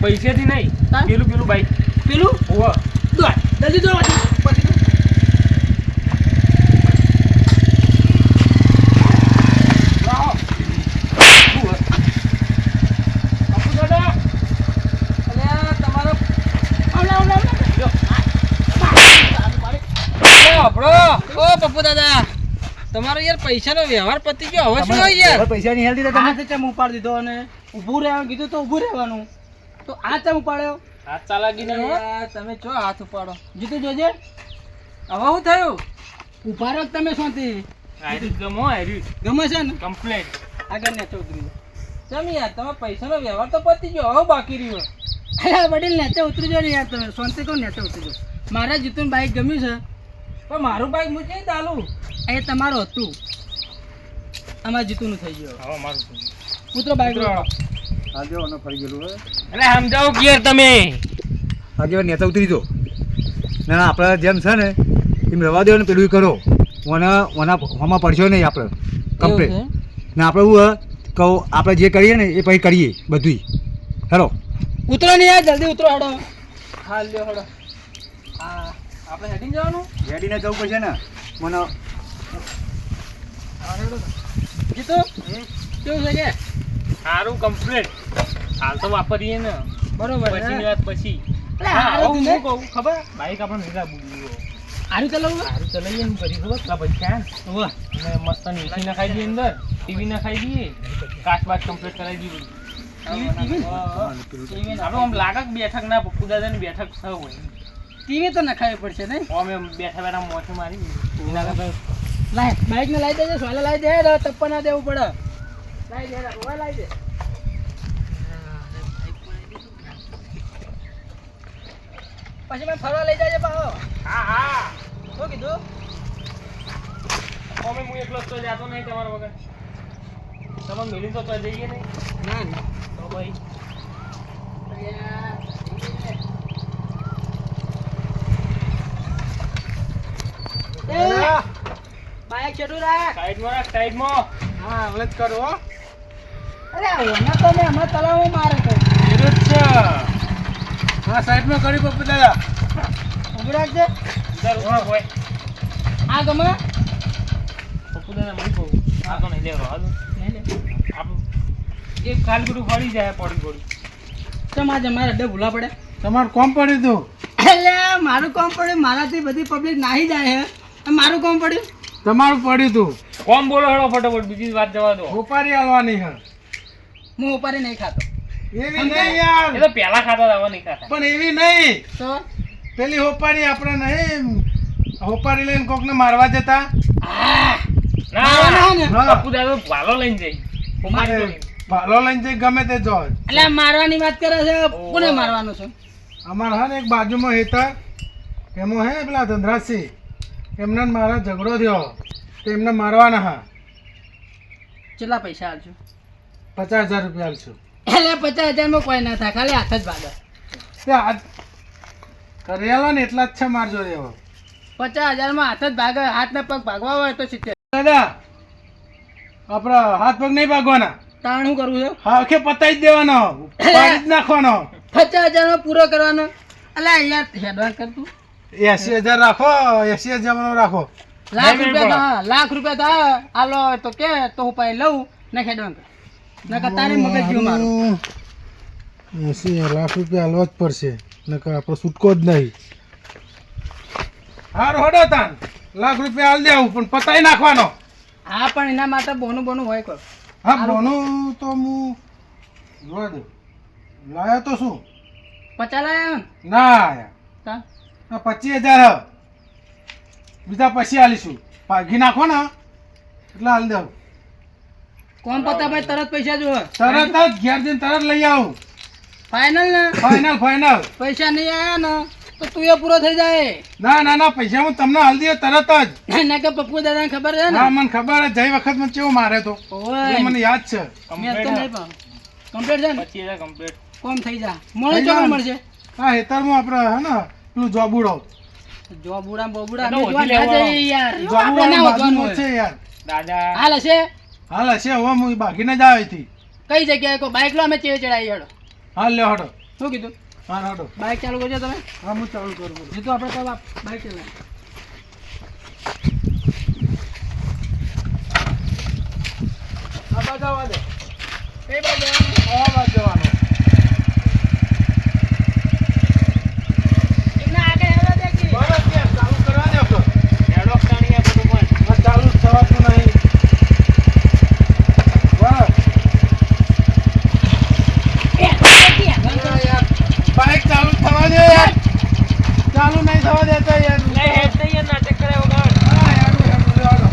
પૈસેથી નહીં, પેલું બાઈક પેલું ઓવા દોડ જલ્દી દોડ પછી લાવો આપુ દાદા અલ્યા તમારો આવલા જો આપણો ઓ પપ્પુ દાદા તમારો યાર પૈસાનો વ્યવહાર પતી ગયો હવે શું હોય યાર પૈસા નહીં હાલતી આ તે ચમ ઉપાડ દીધો અને ઊભું રહેવાનું કીધું તો ઊભું રહેવાનું તો આ ચમ ઉપાડ્યો હાથ ચાલાકી ને યાર તમે ચો હાથ ઉપાડો જીતું જોજે હવે શું થયું ઉભા રહો તમે શાંતિ આયરી ગમો આયરી ગમે છે ને કમ્પ્લીટ આગળ ને ચૌધરી ચમ યાર તમે પૈસાનો વ્યવહાર તો પતી ગયો હવે બાકી રહ્યો અરે વડીલ નેચે ઉતરી જાઓ ને યાર તમે શાંતિ કહો નેચે ઉતરી જાઓ મારા જીતુન બાઈક ગમ્યું છે પણ મારું બાઈક મૂકી નહીં ચાલુ એ તમારું હતું અમારા જીતુનું થઈ ગયું હવે મારું ઉતરો બાઈક આજે ઓનો ફરી ગયેલું હોય એટલે સમજાવો કે યાર તમે આજે નેતા ઉતરી દો ના આપણે જેમ છે ને એમ રવા દો ને પેલું કરો ઓમાં પડશો નહીં આપણે કમ્પ્લીટ ને આપણે શું કહું આપણે જે કરીએ ને એ પછી કરીએ બધું હેલો ઉતરો ને યાર જલ્દી ઉતરો હડો હા લ્યો હડો હા આપણે હેડીને જવાનું રેડીને જવું પડશે ને મને જીતુ કેવું છે કે સારું કમ્પ્લીટ હાલ તો વાપરીએ ને બરોબર પછીની વાત પછી અરે હા હારું હું ને કહું ખબર બાઈક આપણે નીલા બુલ્યો હારું ચલાવું સારું ચલાવીએ ને કરી ખબર કેટલા પૈસા વાહ અને મસ્ત એસી નખાઈ દઈએ અંદર ટીવી નખાઈ દઈએ કાચ બાચ કમ્પ્લીટ કરાવી દઈએ ટીવી આપણે આમ લાગે કે બેઠક ના પપ્પુ દાદાની બેઠક છે હોય ટીવી તો નખાવી પડશે ને અમે બેઠા બેઠા મોઢું મારી એના કરતા લાય બાઈક ને લાવી દેજે સોલા લાવી દે ટપ્પા ના દેવું પડે લાવી દે ઓય લાવી દે પછી મેં ફરવા લઈ જાજે પાહો હા હા શું કીધું અમે હું એકલો જ તો જાતો નહીં તમારા વગર તમે મિલી તો જઈએ નહીં ના ના તો ભાઈ બાઈક છેડું રાખ સાઈડમાં રાખ સાઈડમાં હા હવે જ કરો અરે એમાં તો મેં હમણાં તલાવમાં મારે તો વિરુદ્ધ છે હા સાઈડમાં કરી પપ્પુ દાદા ઉભી રાખજે દર ઉભા હોય આ ગમે પપ્પુ દાદા મને કહું આ તો નહીં લેવો હાલો નહીં લે આપણું એક ખાલી બધું ફરી જાય પડી ચમ આજે મારે અડ્ડે ભૂલા પડે તમારું કોમ પડ્યું હતું એટલે મારું કામ પડ્યું મારાથી બધી પબ્લિક નાહી જાય હે મારું કામ પડ્યું તમારું પડ્યું હતું કોમ બોલો હેડો ફટાફટ બીજી વાત જવા દો ઉપારી આલવાની હે હું ઉપારી નહીં ખાતો એવી નહીં યાર એ તો પહેલા ખાતા હતા હવે નહીં ખાતા પણ એવી નહીં તો પેલી હોપારી આપણે નહીં હોપારી લઈને કોકને મારવા જતા મારવાના હે ને? ના પપ્પુ દાદા ભાલો લઈને જાય અરે, ભાલો લઈને જઈ ગમે તે જો એટલે મારવાની વાત કરે છે કોને મારવાનું છે અમારે હા ને એક બાજુમાં હેતર એમાં હે પેલા ધંધરાજસિંહ એમને ને મારા ઝઘડો થયો તો એમને મારવાના હા કેટલા પૈસા આલજો 50,000 રૂપિયા આલશું એટલે 50,000 માં કોઈ ના થાય ખાલી હાથ જ ભાગે તે આ કરેલા ને એટલા જ છે મારજો એવો 50,000 માં હાથ જ ભાગે હાથ ને પગ ભાગવા હોય તો 70 દાદા આપણા હાથ પગ નહીં ભાગવાના તાણ શું કરવું છે હા કે પતાઈ જ દેવાનો પાડી જ નાખવાનો 50,000 માં પૂરો કરવાનો એટલે યાર હેડવાન કરતું 80,000 રાખો 80,000 રાખો લાખ રૂપિયા થાય આલો તો કે તો હું પાઈ લઉં ને હેડવાન કર નકર તારી મગજ જીવ મારું 80 લાખ રૂપિયા હાલવા જ પડશે નકર આપણો છૂટકો જ નહીં હારું હડો તાન લાખ રૂપિયા હાલ દેવું પણ પતાઈ નાખવાનો હા પણ એના માટે બોનું બોનું હોય કોઈ હા બોનું તો હું જોવા દઉં લાયો તો શું 50 લાયા ના આયા તા 25,000 બીજા પછી આલીશું ભાગી નાખો ને એટલે હાલ દઉં કોમ પતા ભાઈ તરત પૈસા જોવે તરત જ ઘેર જઈને તરત લઈ આવું ફાઇનલ ને ફાઇનલ પૈસા નહીં આયા ને તો તું એ પૂરો થઈ જાય ના પૈસા હું તમને હાલ દઈએ તરત જ ના કે પપ્પુ દાદાને ખબર છે ને હા મને ખબર જ જઈ વખત મને કેવું મારે તો ઓય એ મને યાદ છે મેં તો નહીં પણ કમ્પ્લીટ છે ને 25,000 કમ્પ્લીટ કોમ થઈ જા મળે થઈ ચોકડ જાય. મળશે હા હેતરમાં આપણે હે ને પેલું જોબુડો જો બુડા બોબુડા એટલે અમે જોવા ઓછી ના લેવાનો. જઈએ યાર જોબુડો આપણે ના બાજુમાં વધવાનું છે હોય. યાર દાદા હાલ હશે હાલ હશે હવે હું બાકીને જ આવી હતી કઈ જગ્યાએ કોઈ બાઈક લો અમે ચેવે ચડાવી હેડો હાલ લ્યો હડો શું કીધું હા હાડો બાઇક ચાલુ કરજો તમે હા હું ચાલુ કરું જીતુ આપણે ચાલ બાઇક ચલાવ આ બાજુ આવવા દે કઈ બાજુ આ બાજુ જવાનું એમના આગળ હેલો દેખી બરાબર ત્યાં ચાલુ કરવા દે તો હેડો કાણી આ બધું પણ આ ચાલુ જ થવાતું નહીં વાહ યાર બાઇક ચાલુ થવા દે યાર ચાલુ નહીં થવા દેતા યાર લે હેડ થઈ યાર નાટક કરે વગર હા યાર હાડો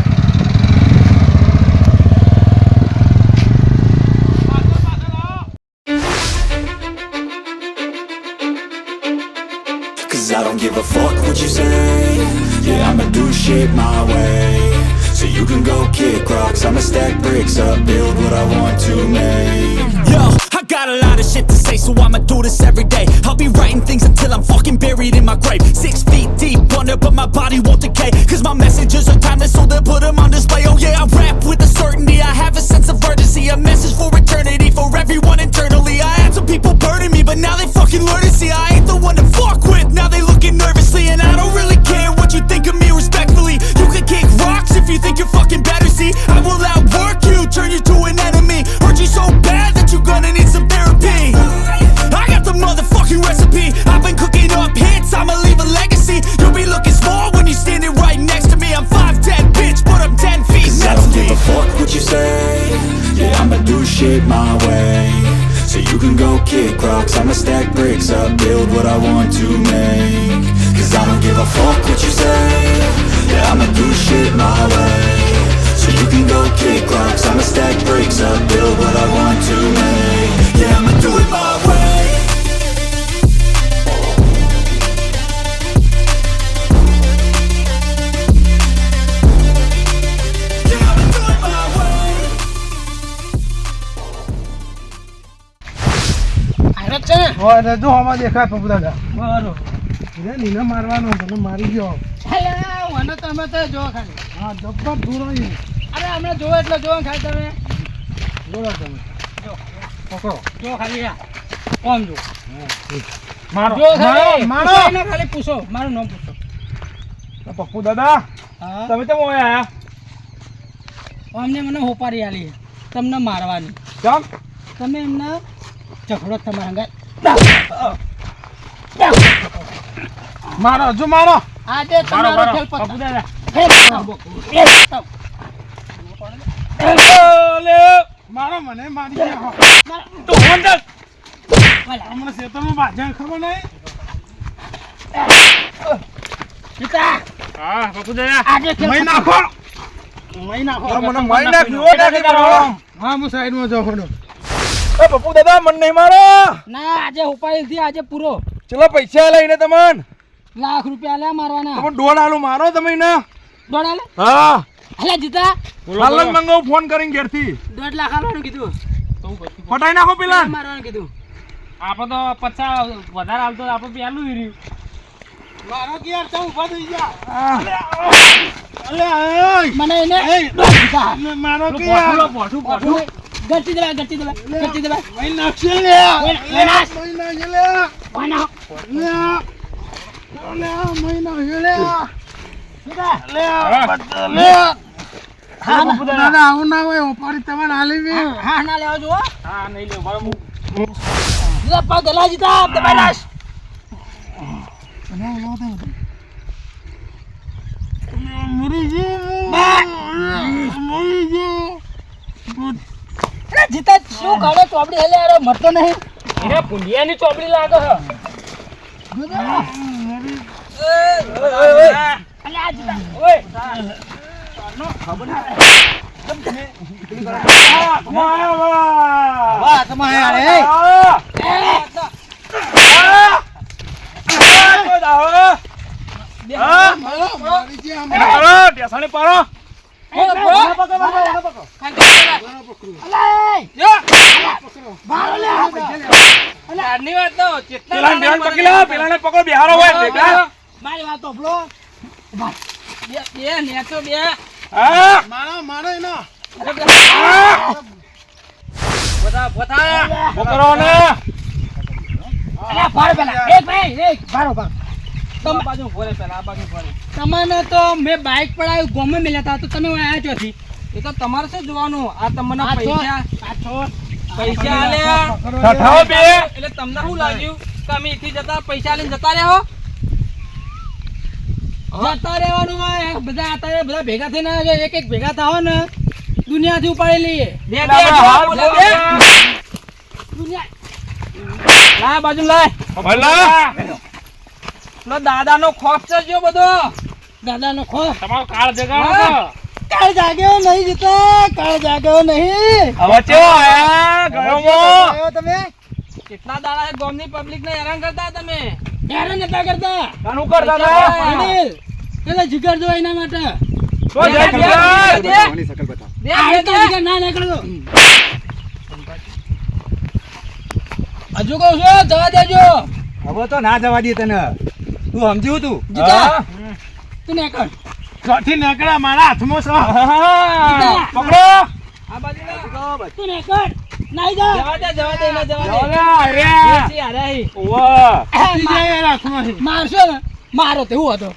'Cause I don't give a fuck what you say. Yeah, I'ma do shit my way. So you can go kick rocks, I'ma stack bricks up, build what I want to make. Yo, I got a lot of shit to say, so I'ma do this every day. I'll be writing things until I'm fucking buried in my grave. 6 feet deep under, but my body won't decay. 'Cause my messages are timeless, so they'll put them on display. Oh yeah, I rap with a certainty, I have a sense of urgency. A message for eternity, for everyone internally. I had some people burning me, but now they fucking learn to see I ain't the one to fuck with. Now they looking nervously, and I don't really care what you think of me respectfully. You can kick rocks if you think you're fucking better, see. I will outwork you, turn you to an enemy. Hurt you so bad that you're gonna need some therapy. I got the motherfucking recipe. I've been cooking up hits, I'ma leave a legacy. You'll be looking small when you're standing right next to me. I'm 5'10", bitch, but I'm 10 feet. 'Cause I don't give a fuck what you say. Yeah, I'ma do shit my way. So you can go kick rocks, I'ma stack bricks up, build what I want to make. 'Cause I don't give a fuck what you say. Yeah, I'ma do shit my way. So you can go kick rocks, I'ma stack bricks up, build what I want to make. Yeah, I'ma do it my way. Yeah, I'ma do it my way. આયરો છે ને હોય જો આમાં દેખાય પપ્પુ દાદા બરો રે નીને મારવાનો તને મારી ગયો હેલો વનો તમે તો જો ખાલી હા જબ્બર દૂરાઈ અરે હમણાં જો એટલે જો ખાલી તમે બોલો તમે જો પકડો જો ખાલી આ કોણ જો મારો જો ખાલી મારો પૂછો એને ખાલી પૂછો મારું નામ પૂછો પપ્પુ દાદા હા તમે કેમ ઓય આયા અમને મને હોપારી આલી તમને મારવાની કેમ તમે એમને ઝઘડો તમારા અંગત મારો જો મારો આજે તમારો ખેલ પપ્પુ પતા દાદા લે મારો મને મારી ગયો તો અંદર હમણાં સેતરમાં બાજા ખબર નહીં પિતા હા પપ્પુ દાદા આજે ખેલ મઈ નાખો મઈ નાખો મને મઈ નાખ્યો નાખી કરો હા હું સાઈડમાં જાઉં ખોડો એ પપ્પુ દાદા મને નહીં મારો ના આજે ઉપાડી થી આજે પૂરો ચલો પૈસા લઈને તમને લાખ રૂપિયા લે મારવાના તમે દોઢ આલુ મારો તમે ને દોડા લે હા અલે જીતા હાલ જ મંગાવું ફોન કરીને ઘેરથી 1.5 લાખ આલવાનું કીધું તો હું પછી પટાઈ નાખો પેલા મારવાનું કીધું આપણે તો 50 વધારે હાલતો આપણે પેલું હીર્યું મારો કે યાર તું ઉભા થઈ જા અલે મને એને જીતા મારો કે પોઠું પોઠું પોઠું ગરતી દેવા ગરતી દેવા મઈ નાખશે લે મઈ નાખશે લે વાના લે મઈ નાખશે લે લે હા પપ્પુ દાદા આવું ના હોય ઓપારી તમારે હાલી બી હા ના લેવા જો હા નહીં લે બરાબર જીતા પગ ગલા જીતા દબાઈ લાશ અરે જીતા શું કાળો ચોપડી હેલે અરે મરતો નહીં એને પુંડિયાની ચોપડી લાગે છે અલે આ જીતા ઓય વાહ તમારે પકડો બિહારો હોય મારી વાત તો બ્લો બે નેચો બે મારો એનો પોતા પોતા પકડો ને અલા ભાર પેલા એક ભાઈ એક ભારો ભાર આ બાજુ ભરે પેલા આ બાજુ ભરે તમને તો મેં બાઇક પડાવ્યું ગોમે મેલ્યા હતા તો તમે આયા ચોથી એ તો તમારે શું જોવાનું આ તમને આ છો પૈસા આ છો પૈસા આલ્યા ઠઠાઓ બે. એટલે તમને શું લાગ્યું કે અમે અહીંથી જતા પૈસા લઈને જતા રહ્યા જતા રહેવાનું હોય બધા અત્યારે બધા ભેગા થઈને જો એક એક ભેગા થાઓ ને દુનિયાથી ઉપાડી લઈએ બે દુનિયા લાય બાજુ લાય લો દાદાનો ખોફ છે જો બધો દાદાનો ખો તમારો કાળ જગાડો કાળ જાગ્યો નહીં જીતા કાળ જાગ્યો નહીં હવે ચેવો આયા ગયોમાં આવ્યો તમે કેટલા દાડા છે ગામની પબ્લિક ને હેરાન કરતા તમે હેરાન નતા કરતા કાનું કરતા અનિલ પેલા જીગર જો એના માટે તો જય જય બતાવવાની શકલ બતાવ. આ તો જીગર ના નીકળો હજુ કહું છું જવા દેજો હવે તો ના જવા દે તને તું સમજ્યું તું જીતા તું નીકળ ચોથી નીકળ્યા મારા હાથમાં છો પકડો. આ બાજુ લા. તું નીકળ નાઈ જા જવા દે ને જવા દે અરે બેસી હારે અહીં. મારશો ને મારો તે હું હતો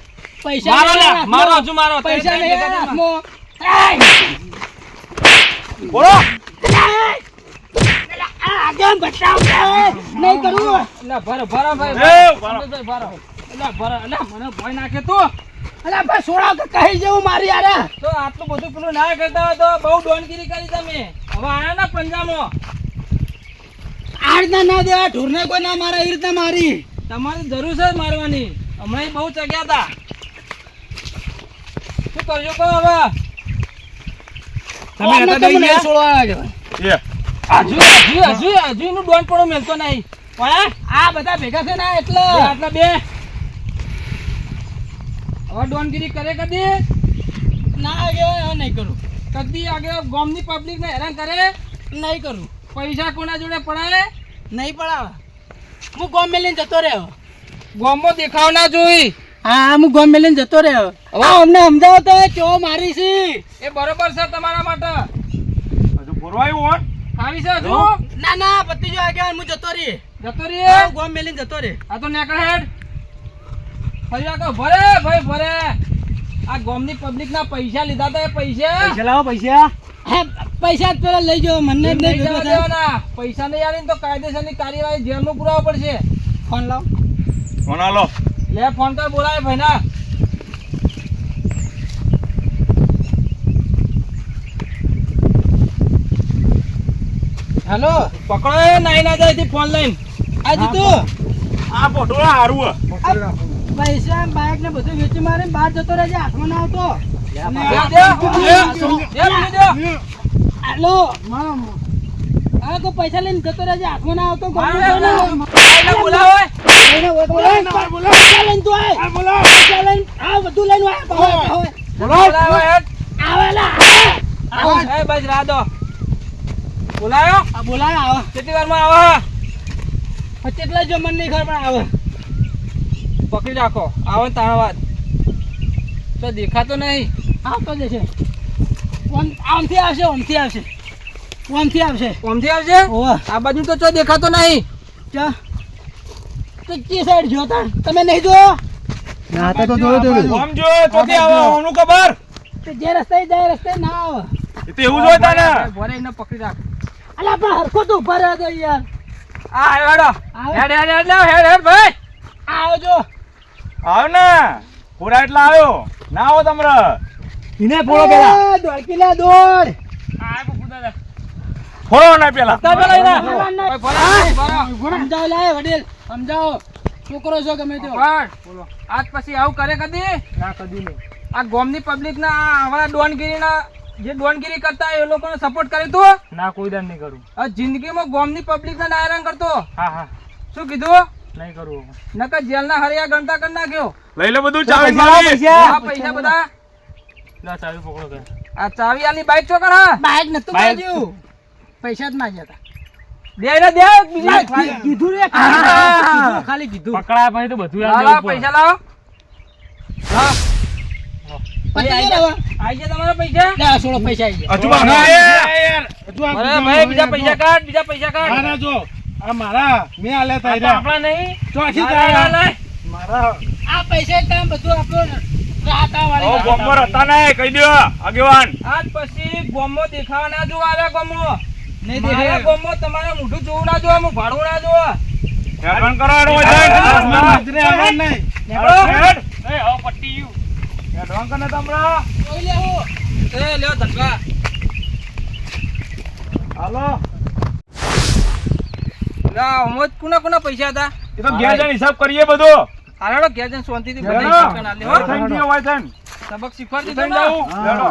પૈસા મારો નહીં લે, હાથમાં. મારો હજુ મારો. પૈસા તને નહીં કઈ હાથમાં. બોલો આગળ બતાવ નહીં કરું એટલે ભરો ભરો ભાઈ એ, ભરો. ભાઈ ભરો એટલે ભરો એટલે મને ભય નાખે તું અલા ભાઈ સોડા કે કહી જેવું મારી યાર તો આટલું બધું પેલું ના કરતા હોય તો બહુ ડોનગીરી કરી તમે હવે આયા ને પંજાબમાં આ રીતના ના દેવા ઢોરને કોઈ ના મારે એ રીતના મારી તમારી જરૂર છે મારવાની હમણાં બહુ ચગ્યા હતા શું કરજો કહો હવે તમે નતા દઈ નહીં ગયા? છોડવા આવ્યો. હજુ એનું ડોન પણ મેલતો નહીં ઓયા આ બધા ભેગા થઈને આયા એટલે બે આટલા બે હવે ડોનગીરી કરે કદી ના આવ્યો હવે નહીં કરું કદી આગળ ગામની પબ્લિક ને હેરાન કરે નહીં કરું પૈસા કોના જોડે પડાય નહીં પડાવે હું ગોમ મેલીને જતો રહ્યો ગામમાં દેખાવ ના જોઈ હા હું ગોમ મેલીને જતો રહ્યો હવે અમને સમજાવો તો કેવો મારી છે એ બરોબર છે તમારા માટે હજુ ફોરવાયું હોત? ખાવી છે હજુ ના ના પતિ જો આગળ હું જતો રહી જતો રે હા, ગોમ મેલીને જતો રે આ તો નેકળ હેડ ફરી આગળ ભરે ભાઈ ભરે આ ગામની પબ્લિક ના પૈસા લીધા તા એ પૈસા પૈસા લાવો પૈસા હે પૈસા જ પેલા લઈ જાઓ મને જ નહીં નહીં ભેગો જવા થાય. દેવાના. પૈસા નહીં આલીને તો કાયદેસરની કાર્યવાહી જેલમાં પુરાવો પડશે ફોન લાવ ફોન આલો લે ફોન કર બોલાય ભાઈના હેલો પકડો એ નાઈ ના જાય ફોન લઈને આ જીતું આ પોટોળા હારું પૈસા બાઇક ને બધું વેચી મારીને બહાર જતો રહેજે હાથમાં ના આવતો હાલો હા તો પૈસા લઈને જતો રહેજે હાથમાં ના આવતો બોલાવો પૈસા લઈને તું આય પૈસા લઈને આ બધું લઈને બોલાવો હેડ આવેલા એ બસ રાહ દો બોલાયો આ બોલાય આવો કેટલી વારમાં આવો કેટલા જો મન નહીં ખબર પણ આવે પકડી રાખો આવો ને તારા વાત તો દેખાતો નહીં આવતો જશે આમથી આવશે આમથી આવશે આમથી આવશે ઓમથી આવશે ઓવા આ બાજુ તો ચો દેખાતો નહીં ચા તો કે સાઈડ જો તા તમે નહીં જો ના તો જોયો તો ઓમ જો ચોથી આવો ઓનું ખબર તો જે રસ્તે જાય રસ્તે ના આવે એ તો એવું જોતા ને ભરે એને પકડી રાખ અલા પણ હરખો તો ઉભા રહ્યો તો યાર આ હેડો આવે. હેડ હેડ હેડ લાવ હેડ હેડ ભાઈ આવો જો આવ ને પૂરા એટલા આવ્યો ના આવો તમરે એને ફોડો પેલા એ, દોડ કિલા દોડ આ કુકુદા દે ફોડો ના પેલા તા પેલા ના, એના ના. ભાઈ ભરો સમજાવો લાય વડીલ સમજાવો છોકરો છો ગમે તે બોલો આજ પછી આવું કરે કદી ના કદી નહીં આ ગામની પબ્લિક ના હમણાં ડોનગીરી ના જે ડોનગીરી કરતા એ લોકોને સપોર્ટ કરે તું ના કોઈ દર નહીં કરું આ જિંદગીમાં ગામની પબ્લિક ને હેરાન કરતો હા હા શું કીધું નહીં કરું નકર જેલ ના હરિયા ગણતા કરી નાખ્યો લઈ લે બધું ચાવી ચાવી આ પૈસા બધા લા ચાવી પકડો કે આ ચાવી આલી બાઈક ચોકર હા બાઈક નતું બાઈક. કાઢ્યું પૈસા જ માંગ્યા હતા દે ને દે બીજી કીધું રે હા. ખાલી કીધું પકડા પછી તો બધું લાવો પૈસા લાવો હા પતી ગયો હવે. આઈ ગયા તમારા પૈસા લે આ સોળો પૈસા આવી ગયા હજુ બાકી યાર અરે ભાઈ બીજા પૈસા કાઢ બીજા પૈસા કાઢ જો આ મારા મેં આલ્યા તા ઈરા. આપણા નહીં ચોથી લાય, લાય, તારા. લાય. મારા આ પૈસા કામ બધું આપણું રાતાવાળી ઓ બોમ્બર હતા ને કહી દો આગેવાન. આજ પછી ગોમો દેખાવા ના જોવા આવ્યા ગોમો નહીં મારા દેખાય. ગોમો તમારે મોઢું જોવું ના જોવા હું ભાડું ના જોવા હેરાન કરો એનો આ નજરે આવવાનું નહીં. હેડ. એ હવે પટ્ટી ગયું. હેડવાન કને તમરા. જોઈ લેવું. એ લ્યો ધનકા હાલો લા મોજ કુના કુના પૈસા હતા એ તો ઘેર જઈને હિસાબ કરીએ બધો. હાલો ઘેર જઈને શાંતિથી બધા હેડો. હિસાબ કરી નાખજો, હો. થઈ ગયો હોય છે ને. સબક શીખવાડી થઈ દીધો ને જાઉં. હેડો.